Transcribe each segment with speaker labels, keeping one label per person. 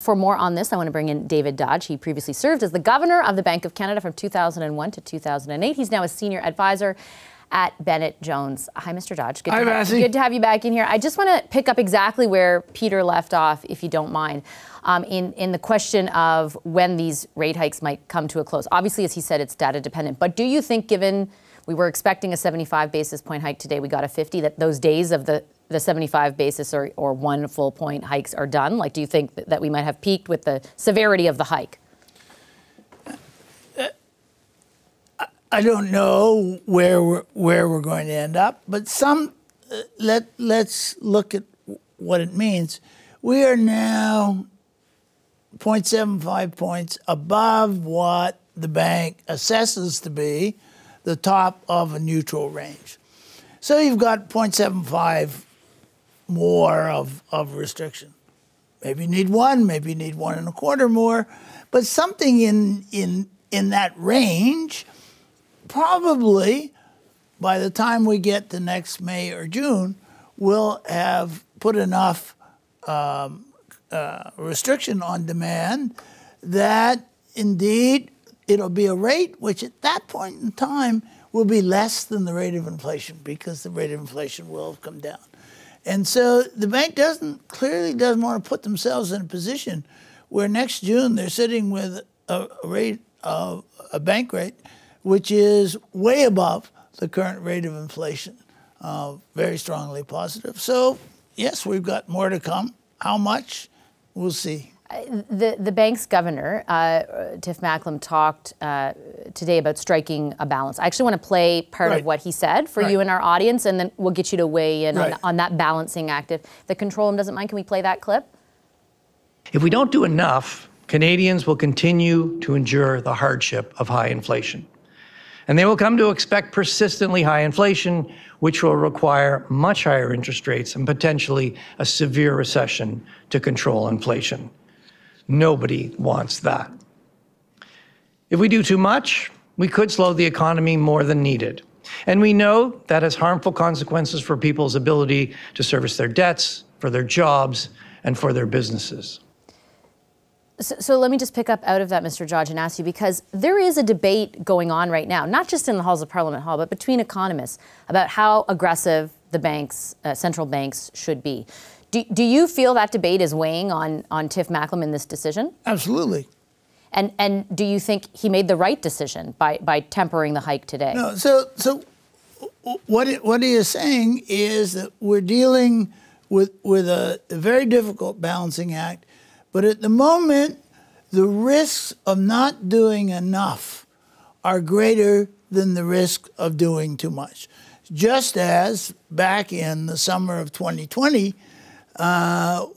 Speaker 1: for more on this, I want to bring in David Dodge. He previously served as the governor of the Bank of Canada from 2001 to 2008. He's now a senior advisor at Bennett Jones. Hi, Mr. Dodge. Good to have you back in here. I just want to pick up exactly where Peter left off, if you don't mind, in the question of when these rate hikes might come to a close. Obviously, as he said, it's data dependent. But do you think, given we were expecting a 75 basis point hike today, we got a 50, that those days of the 75 basis or 1 full point hikes are done? Like, do you think that we might have peaked with the severity of the hike?
Speaker 2: I don't know where we're going to end up, but let's look at what it means. We are now 0.75 points above what the bank assesses to be the top of a neutral range. So you've got 0.75 more of restriction. Maybe you need 1, maybe you need 1 1/4 more, but something in that range. Probably by the time we get to next May or June, we'll have put enough restriction on demand that indeed it'll be a rate which at that point in time will be less than the rate of inflation, because the rate of inflation will have come down. And so the bank clearly doesn't want to put themselves in a position where next June they're sitting with a bank rate which is way above the current rate of inflation, very strongly positive. So, yes, we've got more to come. How much? We'll see.
Speaker 1: The bank's governor, Tiff Macklem, talked today about striking a balance. I actually want to play part of what he said for you and our audience, and then we'll get you to weigh in on that balancing act. If the control room doesn't mind, can we play that clip?
Speaker 3: If we don't do enough, Canadians will continue to endure the hardship of high inflation. And they will come to expect persistently high inflation, which will require much higher interest rates and potentially a severe recession to control inflation. Nobody wants that. If we do too much, we could slow the economy more than needed. And we know that has harmful consequences for people's ability to service their debts, for their jobs, and for their businesses.
Speaker 1: So let me just pick up out of that, Mr. Dodge, and ask you, because there is a debate going on right now, not just in the halls of Parliament Hall, but between economists about how aggressive the banks, central banks, should be. Do you feel that debate is weighing on Tiff Macklem in this decision?
Speaker 2: Absolutely.
Speaker 1: And do you think he made the right decision by tempering the hike today?
Speaker 2: No. So what he is saying is that we're dealing with a very difficult balancing act. But at the moment, the risks of not doing enough are greater than the risk of doing too much. Just as back in the summer of 2020,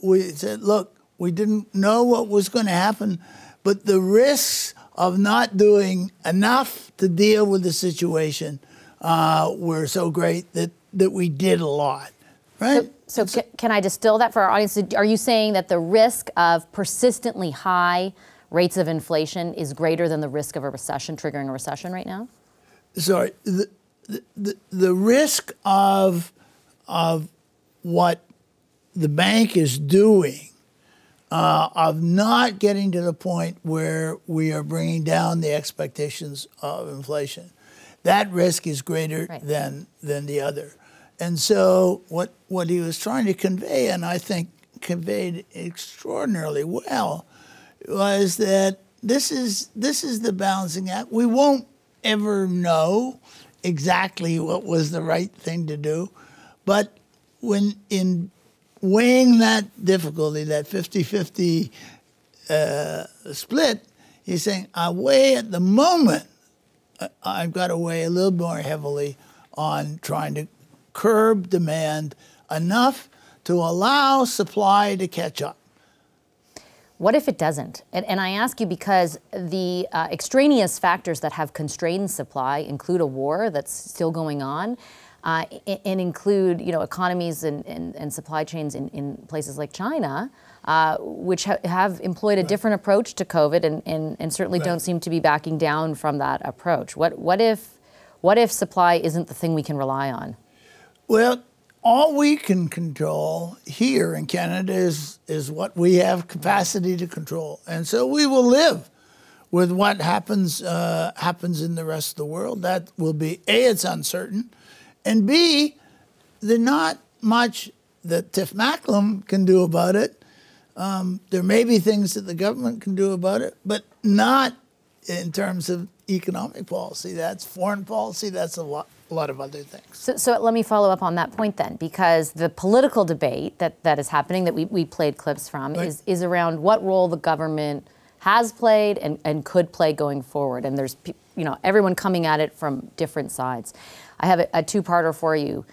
Speaker 2: we said, look, we didn't know what was going to happen, but the risks of not doing enough to deal with the situation were so great that we did a lot, right?
Speaker 1: So can I distill that for our audience? Are you saying that the risk of persistently high rates of inflation is greater than the risk of a recession, triggering a recession right now?
Speaker 2: Sorry, the risk of what the bank is doing, of not getting to the point where we are bringing down the expectations of inflation, that risk is greater than the other. And so what he was trying to convey, and I think conveyed extraordinarily well, was that this is the balancing act. We won't ever know exactly what was the right thing to do, but when in weighing that difficulty, that 50-50 split, he's saying, I weigh at the moment, I've got to weigh a little more heavily on trying to curb demand enough to allow supply to catch up.
Speaker 1: What if it doesn't? And I ask you because the extraneous factors that have constrained supply include a war that's still going on, and include economies and supply chains in places like China, which have employed a different approach to COVID and certainly don't seem to be backing down from that approach. What if supply isn't the thing we can rely on?
Speaker 2: Well, all we can control here in Canada is what we have capacity to control. And so we will live with what happens in the rest of the world. That will be, A, it's uncertain, and B, there's not much that Tiff Macklem can do about it. There may be things that the government can do about it, but not in terms of economic policy. That's foreign policy. That's a lot of other things.
Speaker 1: So let me follow up on that point then, because the political debate that is happening, that we played clips from, right, is around what role the government has played and could play going forward. And there's, everyone coming at it from different sides. I have a two-parter for you.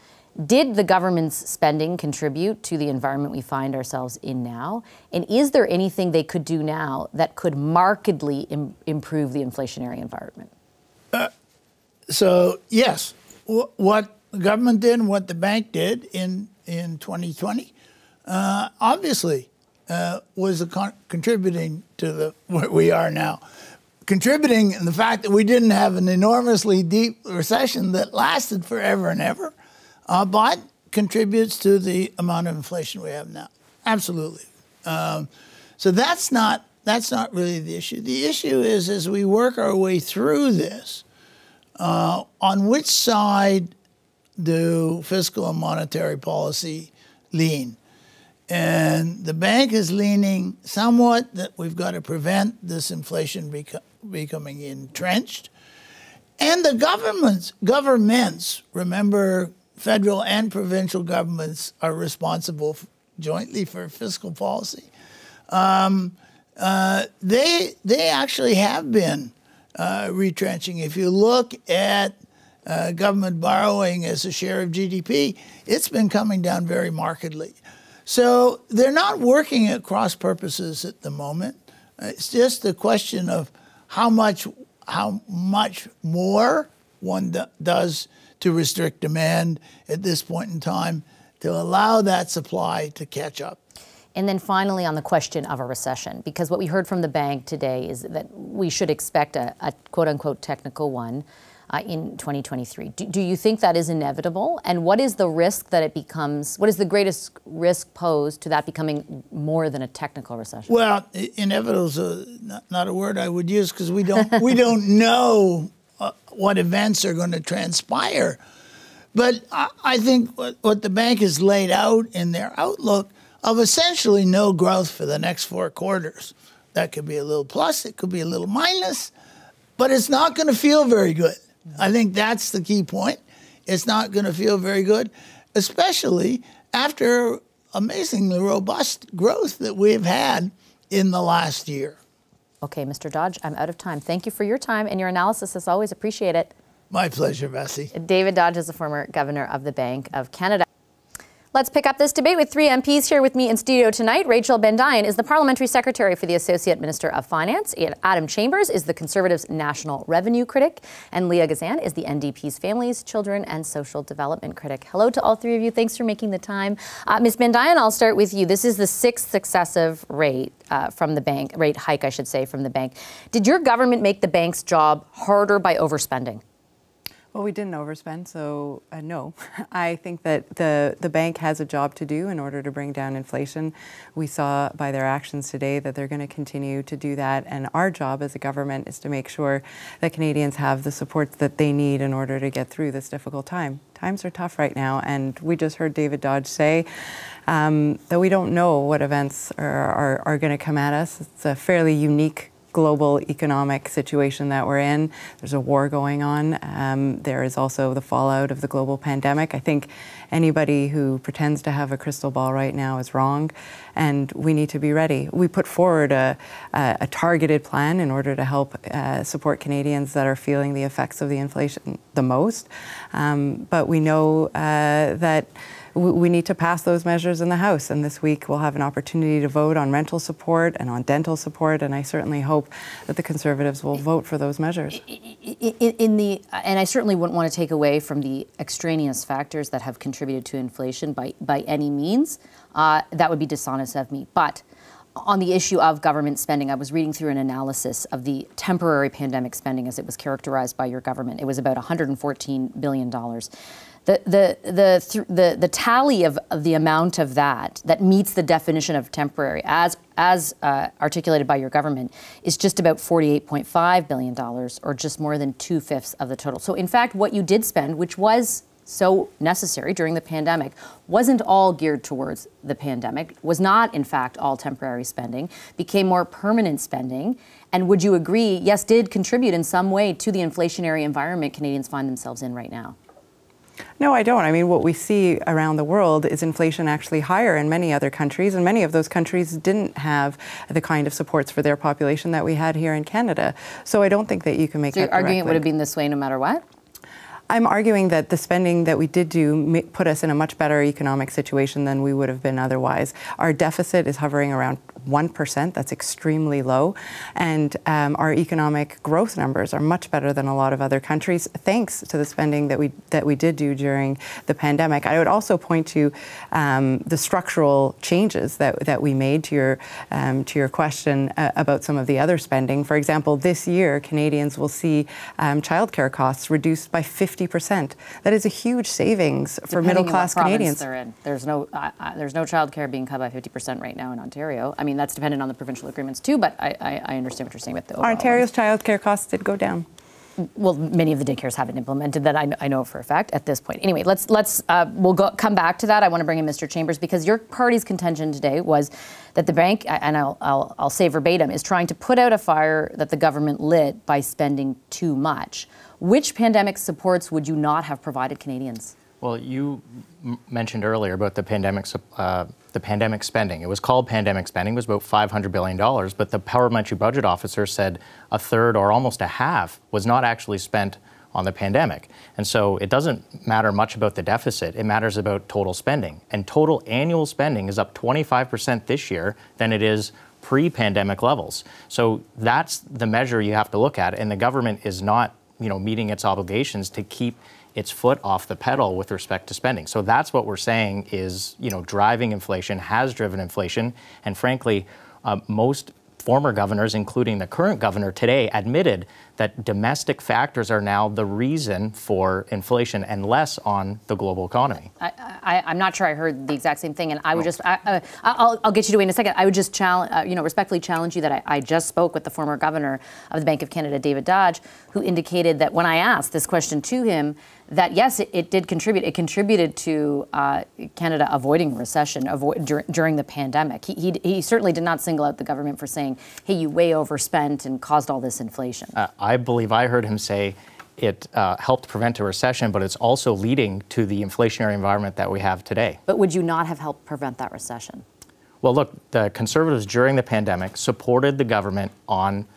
Speaker 1: Did the government's spending contribute to the environment we find ourselves in now? And is there anything they could do now that could markedly improve the inflationary environment?
Speaker 2: So, yes, what the government did and what the bank did in 2020 obviously was contributing to where we are now. Contributing in the fact that we didn't have an enormously deep recession that lasted forever and ever, but contributes to the amount of inflation we have now. Absolutely. So that's not really the issue. The issue is, as we work our way through this, on which side do fiscal and monetary policy lean? And the bank is leaning somewhat that we've got to prevent this inflation becoming entrenched. And the governments, remember, federal and provincial governments are responsible jointly for fiscal policy. They actually have been retrenching. If you look at government borrowing as a share of GDP, it's been coming down very markedly. So they're not working at cross purposes at the moment. It's just a question of how much more one does to restrict demand at this point in time to allow that supply to catch up.
Speaker 1: And then finally, on the question of a recession, because what we heard from the bank today is that we should expect a quote-unquote technical one in 2023. Do you think that is inevitable? And what is the risk that it becomes, what is the greatest risk posed to that becoming more than a technical recession?
Speaker 2: Well, inevitable is not a word I would use, because we don't know what events are going to transpire. But I think what the bank has laid out in their outlook of essentially no growth for the next 4 quarters. That could be a little plus, it could be a little minus, but it's not going to feel very good. I think that's the key point. It's not going to feel very good, especially after amazingly robust growth that we've had in the last year.
Speaker 1: Okay, Mr. Dodge, I'm out of time. Thank you for your time and your analysis, as always. Appreciate it.
Speaker 2: My pleasure, Bessie.
Speaker 1: David Dodge is the former governor of the Bank of Canada. Let's pick up this debate with 3 MPs here with me in studio tonight. Rachel Bendayan is the Parliamentary Secretary for the Associate Minister of Finance. Adam Chambers is the Conservatives' National Revenue Critic. And Leah Gazan is the NDP's Families, Children and Social Development Critic. Hello to all 3 of you. Thanks for making the time. Ms. Bendayan, I'll start with you. This is the 6th successive rate hike, I should say, from the bank. Did your government make the bank's job harder by overspending?
Speaker 4: Well, we didn't overspend, so no. I think that the bank has a job to do in order to bring down inflation. We saw by their actions today that they're going to continue to do that, and our job as a government is to make sure that Canadians have the support that they need in order to get through this difficult time. Times are tough right now, and we just heard David Dodge say that we don't know what events are going to come at us. It's a fairly unique global economic situation that we're in. There's a war going on. There is also the fallout of the global pandemic. I think anybody who pretends to have a crystal ball right now is wrong, and we need to be ready. We put forward a targeted plan in order to help support Canadians that are feeling the effects of the inflation the most. But we know that we need to pass those measures in the House, and this week we'll have an opportunity to vote on rental support and on dental support, and I certainly hope that the Conservatives will vote for those measures.
Speaker 1: And I certainly wouldn't want to take away from the extraneous factors that have contributed to inflation by any means. That would be dishonest of me. But on the issue of government spending, I was reading through an analysis of the temporary pandemic spending as it was characterized by your government. It was about $114 billion. The tally of the amount of that meets the definition of temporary, as articulated by your government, is just about $48.5 billion, or just more than 2/5 of the total. So in fact, what you did spend, which was so necessary during the pandemic, wasn't all geared towards the pandemic, was not in fact all temporary spending, became more permanent spending, and would you agree, yes, did contribute in some way to the inflationary environment Canadians find themselves in right now?
Speaker 4: No, I don't. I mean, what we see around the world is inflation actually higher in many other countries, and many of those countries didn't have the kind of supports for their population that we had here in Canada. So I don't think that you can make that direct link.
Speaker 1: So you're arguing it would have been this way no matter what?
Speaker 4: I'm arguing that the spending that we did do put us in a much better economic situation than we would have been otherwise. Our deficit is hovering around 1%. That's extremely low. And our economic growth numbers are much better than a lot of other countries, thanks to the spending that we did do during the pandemic. I would also point to the structural changes that we made, to your question about some of the other spending. For example, this year, Canadians will see childcare costs reduced by 50%. That is a huge savings for middle-class Canadians.
Speaker 1: They're in. There's no childcare being cut by 50% right now in Ontario. I mean, that's dependent on the provincial agreements too, but I understand what you're saying about the overall
Speaker 4: Ontario's childcare costs did go down.
Speaker 1: Well, many of the daycares haven't implemented that. I know for a fact at this point. Anyway, we'll come back to that. I want to bring in Mr. Chambers, because your party's contention today was that the bank, and I'll say verbatim, is trying to put out a fire that the government lit by spending too much. Which pandemic supports would you not have provided Canadians?
Speaker 5: Well, you mentioned earlier about the pandemic spending. It was called pandemic spending. It was about $500 billion, but the parliamentary budget officer said a third or almost a half was not actually spent on the pandemic. And so it doesn't matter much about the deficit. It matters about total spending. And total annual spending is up 25% this year than it is pre-pandemic levels. So that's the measure you have to look at. And the government is not, meeting its obligations to keep its foot off the pedal with respect to spending. So that's what we're saying is, driving inflation, has driven inflation. And frankly, most former governors, including the current governor today, admitted that domestic factors are now the reason for inflation and less on the global economy.
Speaker 1: I'm not sure I heard the exact same thing, and I would I'll get you to wait in a second. I would just respectfully challenge you that I just spoke with the former governor of the Bank of Canada, David Dodge, who indicated that when I asked this question to him, that yes, it did contribute. It contributed to Canada avoiding recession during the pandemic. He certainly did not single out the government for saying, hey, you way overspent and caused all this inflation.
Speaker 5: I believe I heard him say it helped prevent a recession, but it's also leading to the inflationary environment that we have today.
Speaker 1: But would you not have helped prevent that recession?
Speaker 5: Well, look, the Conservatives during the pandemic supported the government on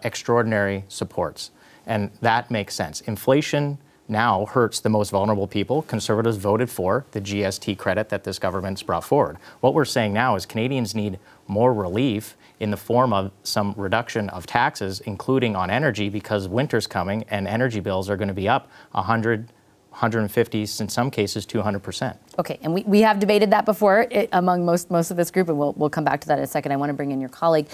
Speaker 5: extraordinary supports, and that makes sense. Inflation now hurts the most vulnerable people. Conservatives voted for the GST credit that this government's brought forward. What we're saying now is Canadians need more relief in the form of some reduction of taxes, including on energy, because winter's coming and energy bills are going to be up 100, 150, in some cases 200%.
Speaker 1: Okay, and we have debated that before among most of this group, and we'll come back to that in a second. I want to bring in your colleague,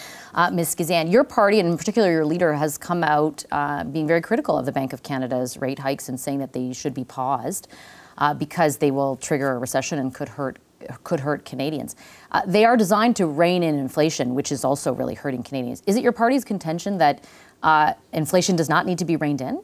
Speaker 1: Ms. Gazan. Your party, and in particular your leader, has come out being very critical of the Bank of Canada's rate hikes and saying that they should be paused because they will trigger a recession and could hurt Canadians. They are designed to rein in inflation, which is also really hurting Canadians. Is it your party's contention that inflation does not need to be reined in?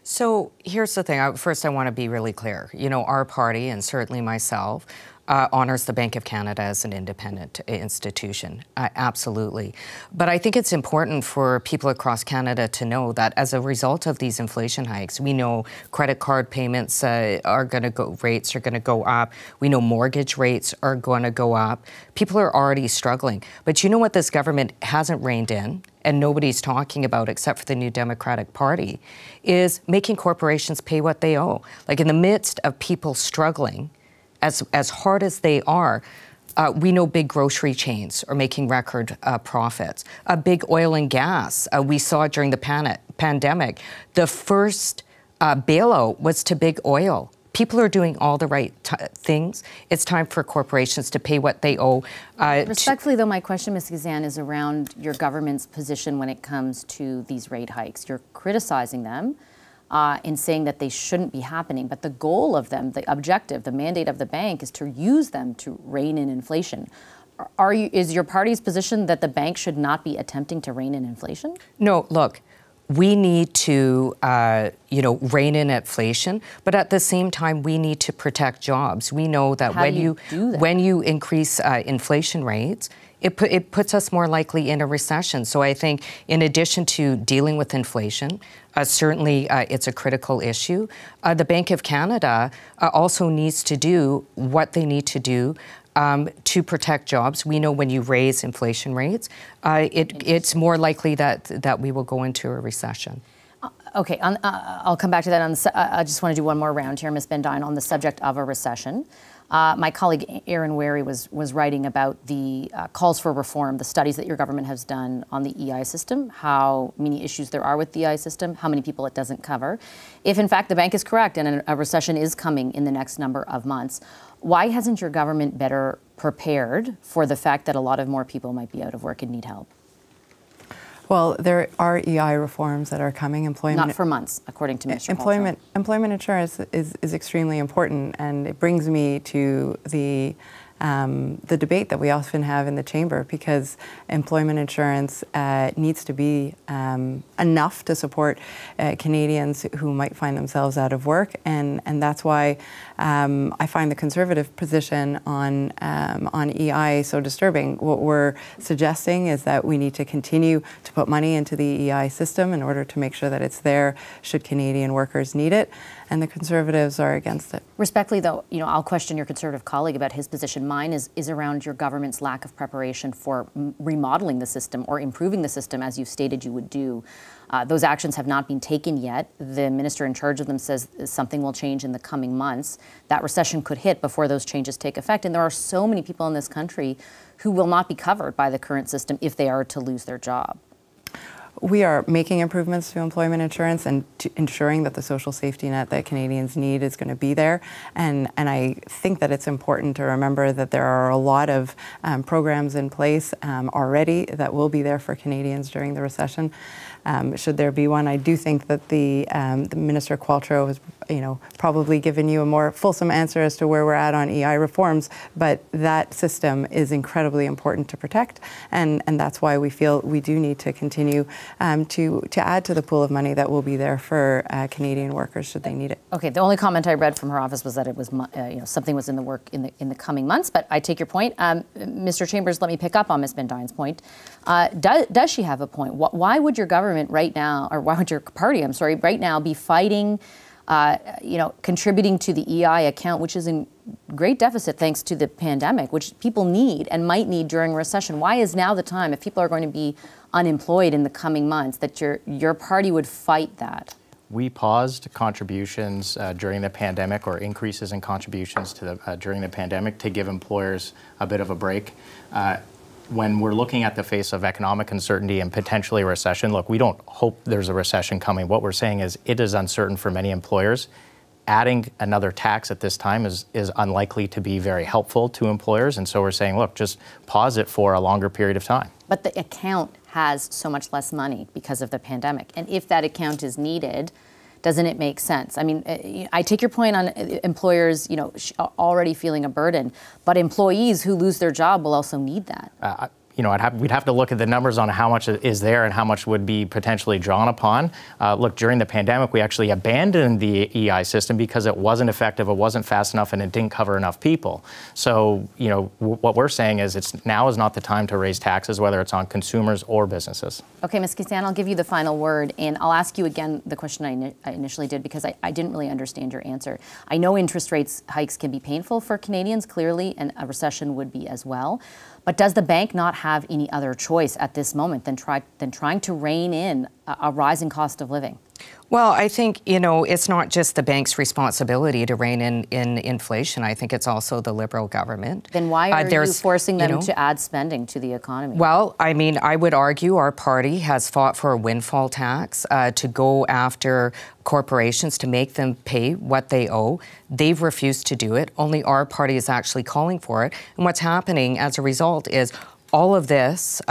Speaker 6: So here's the thing. First, I want to be really clear. Our party, and certainly myself, honors the Bank of Canada as an independent institution. Absolutely. But I think it's important for people across Canada to know that as a result of these inflation hikes, we know credit card payments rates are going to go up. We know mortgage rates are going to go up. People are already struggling. But you know what this government hasn't reined in, and nobody's talking about except for the New Democratic Party, is making corporations pay what they owe. Like in the midst of people struggling, as hard as they are, we know big grocery chains are making record profits. Big oil and gas, we saw during the pandemic. The first bailout was to big oil. People are doing all the right things. It's time for corporations to pay what they owe.
Speaker 1: Respectfully, though, my question, Ms. Gazan, is around your government's position when it comes to these rate hikes. You're criticizing them in saying that they shouldn't be happening. But the goal of them, the objective, the mandate of the bank is to use them to rein in inflation. Is your party's position that the bank should not be attempting to rein in inflation?
Speaker 6: No, look. We need to, rein in inflation, but at the same time, we need to protect jobs. We know that when you increase inflation rates, it puts us more likely in a recession. So I think, in addition to dealing with inflation, certainly it's a critical issue. The Bank of Canada also needs to do what they need to do to protect jobs. We know when you raise inflation rates, it's more likely that we will go into a recession.
Speaker 1: Okay, I'll come back to that. I just want to do one more round here, Ms. Bendayan, on the subject of a recession. My colleague Aaron Wary was writing about the calls for reform, the studies that your government has done on the EI system, how many issues there are with the EI system, how many people it doesn't cover. If, in fact, the bank is correct and a recession is coming in the next number of months, why hasn't your government better prepared for the fact that a lot of more people might be out of work and need help?
Speaker 4: Well, there are EI reforms that are coming.
Speaker 1: Not for months, according to Mr.
Speaker 4: Employment insurance is extremely important, and it brings me to the debate that we often have in the chamber, because employment insurance needs to be enough to support Canadians who might find themselves out of work, and that's why I find the Conservative position on EI so disturbing. What we're suggesting is that we need to continue to put money into the EI system in order to make sure that it's there should Canadian workers need it, and the Conservatives are against it.
Speaker 1: Respectfully, though, I'll question your Conservative colleague about his position. Mine is around your government's lack of preparation for remodeling the system or improving the system, as you stated you would do. Those actions have not been taken yet. The minister in charge of them says something will change in the coming months. That recession could hit before those changes take effect. And there are so many people in this country who will not be covered by the current system if they are to lose their job.
Speaker 4: We are making improvements to employment insurance and to ensuring that the social safety net that Canadians need is going to be there. And I think that it's important to remember that there are a lot of programs in place already that will be there for Canadians during the recession. Should there be one, I do think that the Minister Qualtrough has, probably given you a more fulsome answer as to where we're at on EI reforms. But that system is incredibly important to protect, and that's why we feel we do need to continue to add to the pool of money that will be there for Canadian workers should they need it.
Speaker 1: Okay, the only comment I read from her office was that it was something was in the work in the coming months. But I take your point, Mr. Chambers. Let me pick up on Ms. Bendayan's point. Does she have a point? Why would your government right now, or why would your party, right now, be fighting, contributing to the EI account, which is in great deficit thanks to the pandemic, which people need and might need during a recession? Why is now the time, if people are going to be unemployed in the coming months, that your party would fight that?
Speaker 5: We paused contributions during the pandemic, or increases in contributions to during the pandemic, to give employers a bit of a break. When we're looking at the face of economic uncertainty and potentially a recession, look, we don't hope there's a recession coming. What we're saying is it is uncertain for many employers. Adding another tax at this time is unlikely to be very helpful to employers. And so we're saying, look, just pause it for a longer period of time.
Speaker 1: But the account has so much less money because of the pandemic. And if that account is needed, doesn't it make sense? I mean, I take your point on employers, already feeling a burden, but employees who lose their job will also need that. We'd have to look at the numbers on how much is there and how much would be potentially drawn upon. Look, during the pandemic, we actually abandoned the EI system because it wasn't effective, it wasn't fast enough, and it didn't cover enough people. So, what we're saying is now is not the time to raise taxes, whether it's on consumers or businesses. Okay, Ms. Gazan, I'll give you the final word, and I'll ask you again the question I initially did, because I didn't really understand your answer. I know interest rates hikes can be painful for Canadians, clearly, and a recession would be as well. But does the bank not have any other choice at this moment than trying to rein in a rising cost of living?
Speaker 6: Well, I think, it's not just the bank's responsibility to rein in inflation. I think it's also the Liberal government.
Speaker 1: Then why are you forcing them to add spending to the economy?
Speaker 6: Well, I mean, I would argue our party has fought for a windfall tax to go after corporations to make them pay what they owe. They've refused to do it. Only our party is actually calling for it. And what's happening as a result is all of this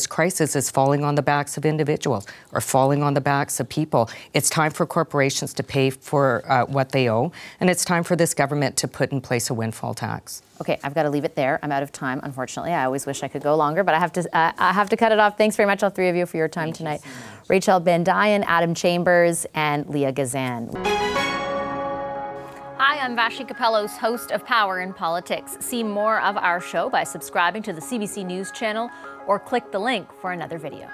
Speaker 6: crisis is falling on the backs of individuals or falling on the backs of people. It's time for corporations to pay for what they owe, and it's time for this government to put in place a windfall tax.
Speaker 1: Okay, I've got to leave it there. I'm out of time, unfortunately. I always wish I could go longer, but I have to cut it off. Thanks very much, all three of you, for your time tonight. Rachel Bendayan, Adam Chambers, and Leah Gazan. Hi, I'm Vashi Capellos, host of Power in Politics. See more of our show by subscribing to the CBC News channel or click the link for another video.